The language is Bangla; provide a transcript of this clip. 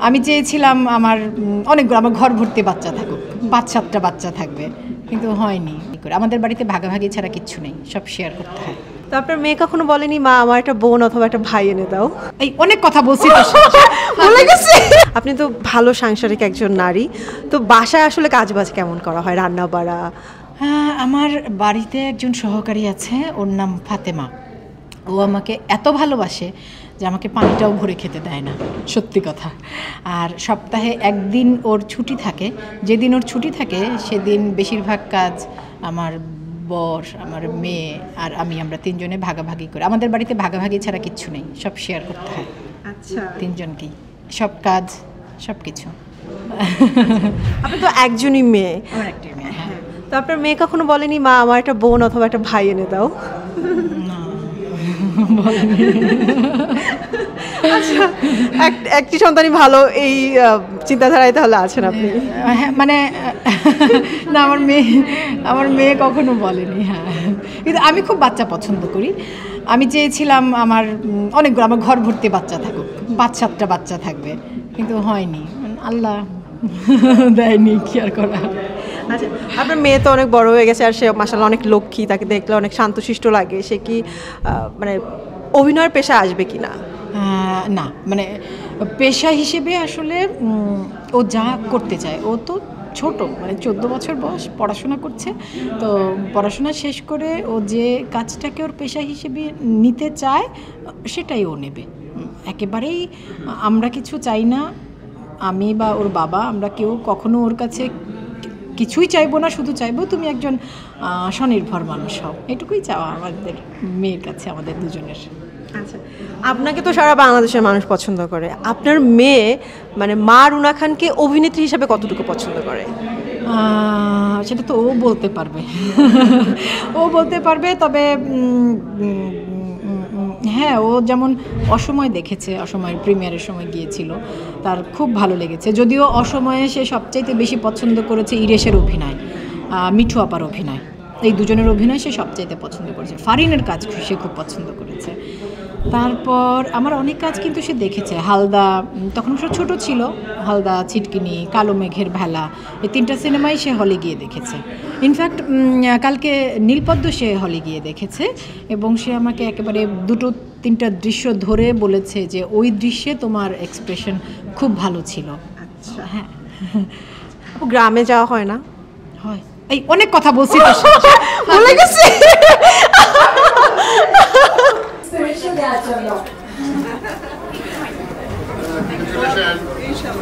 আমি চেয়েছিলাম আমার অনেকগুলো আমার ঘর ভর্তি বাচ্চা থাকুক, 5-7টা বাচ্চা থাকবে, কিন্তু হয়নি। আমাদের বাড়িতে ভাগাভাগি ছাড়া কিচ্ছু নেই, সব শেয়ার করতে হয়। তো আপনার মেয়ে কখনো বলেনি মা আমার একটা বোন অথবা একটা ভাই এনে দাও? এই অনেক কথা বলছি তো, বলে গেছে। আপনি তো ভালো সাংসারিক একজন নারী, তো বাসায় আসলে কাজবাজ কেমন করা হয়, রান্না বাড়া? হ্যাঁ, আমার বাড়িতে একজন সহকারী আছে, ওর নাম ফাতেমা। ও আমাকে এত ভালোবাসে যে আমাকে পানিটাও ভরে খেতে দেয় না, সত্যি কথা। আর সপ্তাহে একদিন ওর ছুটি থাকে, যেদিন ওর ছুটি থাকে সেদিন বেশিরভাগ কাজ আমার বর, আমার মেয়ে আর আমরা তিনজনে ভাগাভাগি করি। আমাদের বাড়িতে ভাগাভাগি ছাড়া কিচ্ছু নেই, সব শেয়ার করতে হয়। আচ্ছা, তিনজনকেই সব কাজ, সব কিছু। আপনি তো একজনই মেয়ে। আমার একটা মেয়ে। হ্যাঁ। তো আপনার মেয়ে কখনো বলেনি মা আমার একটা বোন অথবা একটা ভাই এনে দাও? আচ্ছা, একটি সন্তানই ভালো, এই চিন্তাধারায় তাহলে আছেন আপনি? হ্যাঁ, মানে না, আমার মেয়ে কখনো বলেনি। হ্যাঁ, কিন্তু আমি খুব বাচ্চা পছন্দ করি। আমি চেয়েছিলাম আমার অনেকগুলো আমার ঘর ভর্তি বাচ্চা থাকুক, 5-7টা বাচ্চা থাকবে, কিন্তু হয়নি। আল্লাহ দেয়নি, কি আর করা। আচ্ছা, আপনার মেয়ে তো অনেক বড় হয়ে গেছে আর সে মাশাআল্লাহ অনেক লক্ষ্মী, তাকে দেখলে অনেক শান্তশিষ্ট লাগে। সে কি মানে অভিনয়ের পেশা আসবে কি না? না, মানে পেশা হিসেবে আসলে ও যা করতে চায়, ও তো ছোট, মানে 14 বছর বয়স, পড়াশোনা করছে। তো পড়াশোনা শেষ করে ও যে কাজটাকে ওর পেশা হিসেবে নিতে চায় সেটাই ও নেবে। একেবারেই আমরা কিছু চাই না, আমি বা ওর বাবা, আমরা কেউ কখনো ওর কাছে কিছুই চাইবো না, শুধু চাইবো তুমি একজন স্বনির্ভর মানুষ হও, এটুকুই চাওয়া আমাদের মেয়ের কাছে, আমাদের দুজনের। আচ্ছা, আপনাকে তো সারা বাংলাদেশের মানুষ পছন্দ করে। আপনার মেয়ে মানে মা রুনা খানকে অভিনেত্রী হিসাবে কতটুকু পছন্দ করে? সেটা তো ও বলতে পারবে। ও বলতে পারবে, তবে হ্যাঁ, ও যেমন অসময় দেখেছে, অসময়ের প্রিমিয়ারের সময় গিয়েছিল, তার খুব ভালো লেগেছে। যদিও অসময়ে সে সবচাইতে বেশি পছন্দ করেছে ইরেশের অভিনয়, মিঠু আপার অভিনয়, এই দুজনের অভিনয় সে সবচাইতে পছন্দ করেছে। ফারিনের কাজ সে খুব পছন্দ করেছে। তারপর আমার অনেক কাজ কিন্তু সে দেখেছে। হালদা, তখন সে ছোটো ছিল, হালদা, ছিটকিনি, কালো মেঘের ভেলা, এই 3টা সিনেমাই সে হলে গিয়ে দেখেছে। ইনফ্যাক্ট কালকে নীলপদ্ম সে হলে গিয়ে দেখেছে, এবং সে আমাকে একেবারে 2-3টা দৃশ্য ধরে বলেছে যে ওই দৃশ্যে তোমার এক্সপ্রেশন খুব ভালো ছিল। আচ্ছা, হ্যাঁ। গ্রামে যাওয়া হয় না? হয়। এই অনেক কথা বলছি তো, বলে গেছে। Congratulations.